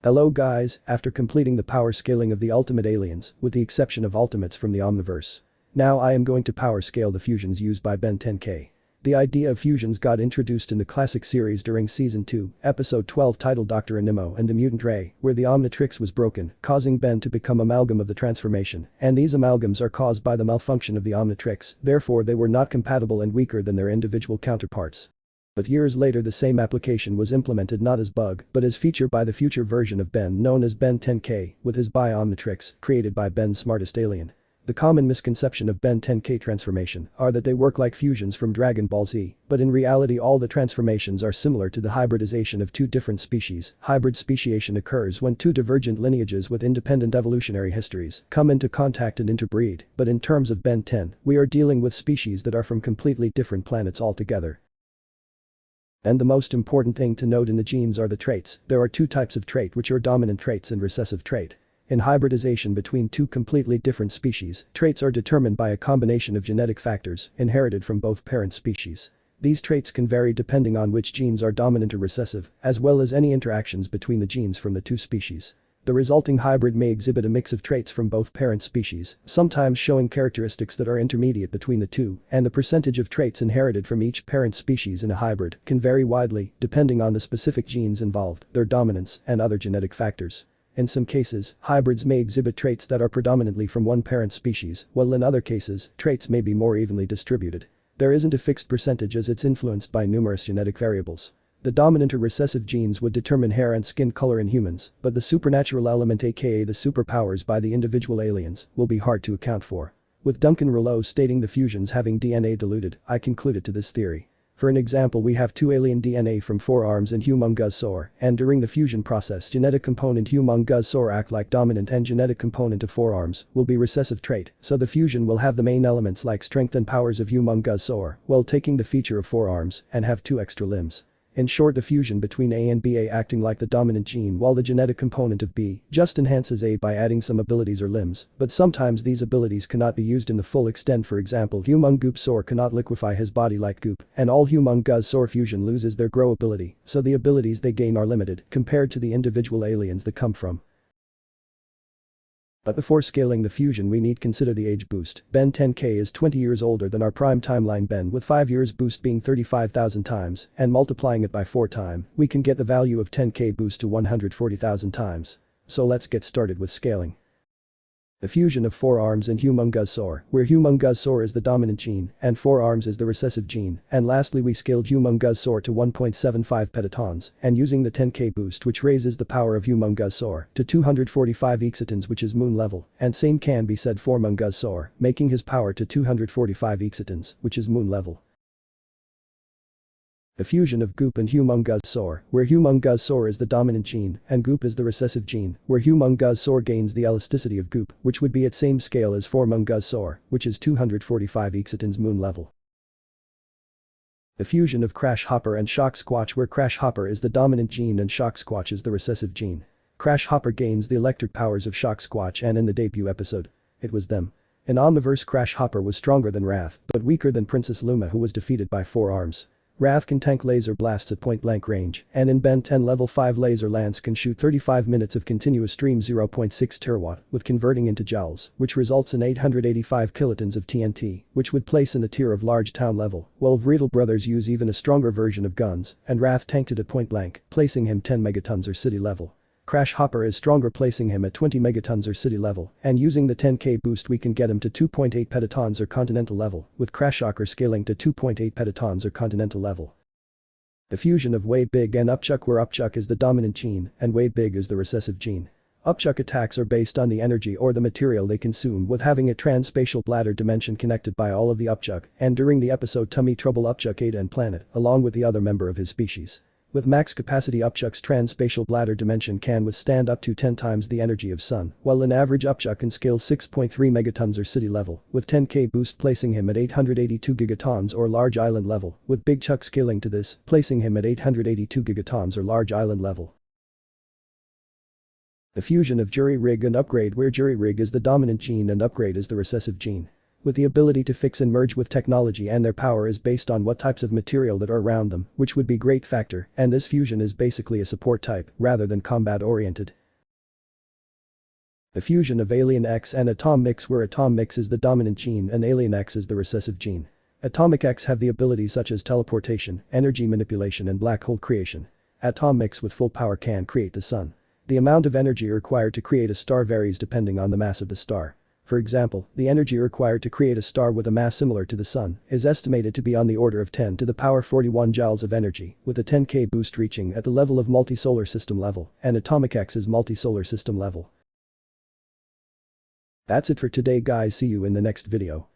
Hello guys, after completing the power scaling of the ultimate aliens, with the exception of ultimates from the Omniverse. Now I am going to power scale the fusions used by Ben 10K. The idea of fusions got introduced in the classic series during Season 2, Episode 12 titled Dr. Animo and the Mutant Ray, where the Omnitrix was broken, causing Ben to become amalgam of the transformation, and these amalgams are caused by the malfunction of the Omnitrix, therefore they were not compatible and weaker than their individual counterparts. But years later the same application was implemented not as bug but as feature by the future version of Ben known as Ben 10K, with his Bi-Omnitrix, created by Ben's smartest alien. The common misconception of Ben 10K transformation are that they work like fusions from Dragon Ball Z, but in reality all the transformations are similar to the hybridization of two different species. Hybrid speciation occurs when two divergent lineages with independent evolutionary histories come into contact and interbreed, but in terms of Ben 10, we are dealing with species that are from completely different planets altogether. And the most important thing to note in the genes are the traits. There are two types of trait which are dominant traits and recessive trait. In hybridization between two completely different species, traits are determined by a combination of genetic factors inherited from both parent species. These traits can vary depending on which genes are dominant or recessive, as well as any interactions between the genes from the two species. The resulting hybrid may exhibit a mix of traits from both parent species, sometimes showing characteristics that are intermediate between the two, and the percentage of traits inherited from each parent species in a hybrid can vary widely depending on the specific genes involved, their dominance, and other genetic factors. In some cases, hybrids may exhibit traits that are predominantly from one parent species, while in other cases, traits may be more evenly distributed. There isn't a fixed percentage as it's influenced by numerous genetic variables. The dominant or recessive genes would determine hair and skin color in humans, but the supernatural element aka the superpowers by the individual aliens will be hard to account for. With Duncan Rouleau stating the fusions having DNA diluted, I concluded to this theory. For an example, we have two alien DNA from Forearms and Humongous Sor, and during the fusion process genetic component Humongous Sor act like dominant and genetic component of Forearms will be recessive trait, so the fusion will have the main elements like strength and powers of Humongous Sor, while taking the feature of Forearms and have two extra limbs. In short, the fusion between A and BA acting like the dominant gene while the genetic component of B just enhances A by adding some abilities or limbs, but sometimes these abilities cannot be used in the full extent. For example, Humongous Sor cannot liquefy his body like Goop, and all Humongous Sor fusion loses their grow ability, so the abilities they gain are limited compared to the individual aliens that come from. But before scaling the fusion we need consider the age boost. Ben 10K is 20 years older than our prime timeline Ben with 5 years boost being 35,000 times, and multiplying it by 4 times, we can get the value of 10K boost to 140,000 times. So let's get started with scaling. The fusion of Forearms and Humongous Sor, where Humongous Sor is the dominant gene and Forearms is the recessive gene, and lastly we scaled Humongous Sor to 1.75 petatons, and using the 10K boost which raises the power of Humongous Sor to 245 excitons which is moon level, and same can be said for Humongous Sor, making his power to 245 excitons, which is moon level. The fusion of Goop and Humongous Sor, where Humongous Sor is the dominant gene and Goop is the recessive gene, where Humongous Sor gains the elasticity of Goop, which would be at same scale as Humongous Sor, which is 245 excitons moon level. The fusion of Crash Hopper and Shock Squatch, where Crash Hopper is the dominant gene and Shock Squatch is the recessive gene. Crash Hopper gains the electric powers of Shock Squatch, and in the debut episode, it was them. In Omniverse, Crash Hopper was stronger than Wrath, but weaker than Princess Luma, who was defeated by Forearms. Wrath can tank laser blasts at point-blank range, and in Ben 10 level 5 laser lance can shoot 35 minutes of continuous stream 0.6 terawatt, with converting into joules, which results in 885 kilotons of TNT, which would place in the tier of large town level, while Vreedle brothers use even a stronger version of guns, and Wrath tanked it at point-blank, placing him 10 megatons or city level. Crash Hopper is stronger, placing him at 20 megatons or city level, and using the 10K boost we can get him to 2.8 petatons or continental level, with Crash Shocker scaling to 2.8 petatons or continental level. The fusion of Way Big and Upchuck, where Upchuck is the dominant gene and Way Big is the recessive gene. Upchuck attacks are based on the energy or the material they consume, with having a trans-spatial bladder dimension connected by all of the Upchuck, and during the episode Tummy Trouble Upchuck ate an planet, along with the other member of his species. With max capacity, Upchuck's trans-spatial bladder dimension can withstand up to 10 times the energy of Sun, while an average Upchuck can scale 6.3 megatons or city level, with 10K boost placing him at 882 gigatons or large island level, with Big Chuck scaling to this, placing him at 882 gigatons or large island level. The fusion of Jury Rig and Upgrade, where Jury Rig is the dominant gene and Upgrade is the recessive gene. with the ability to fix and merge with technology, and their power is based on what types of material that are around them, which would be great factor, and this fusion is basically a support type rather than combat oriented. The fusion of Alien X and Atom Mix, where Atom Mix is the dominant gene and Alien X is the recessive gene. Atomic X have the abilities such as teleportation, energy manipulation and black hole creation. Atom Mix with full power can create the sun. The amount of energy required to create a star varies depending on the mass of the star. For example, the energy required to create a star with a mass similar to the sun is estimated to be on the order of 10 to the power 41 joules of energy, with a 10K boost reaching at the level of multisolar system level, and Atomic X is multisolar system level. That's it for today guys, see you in the next video.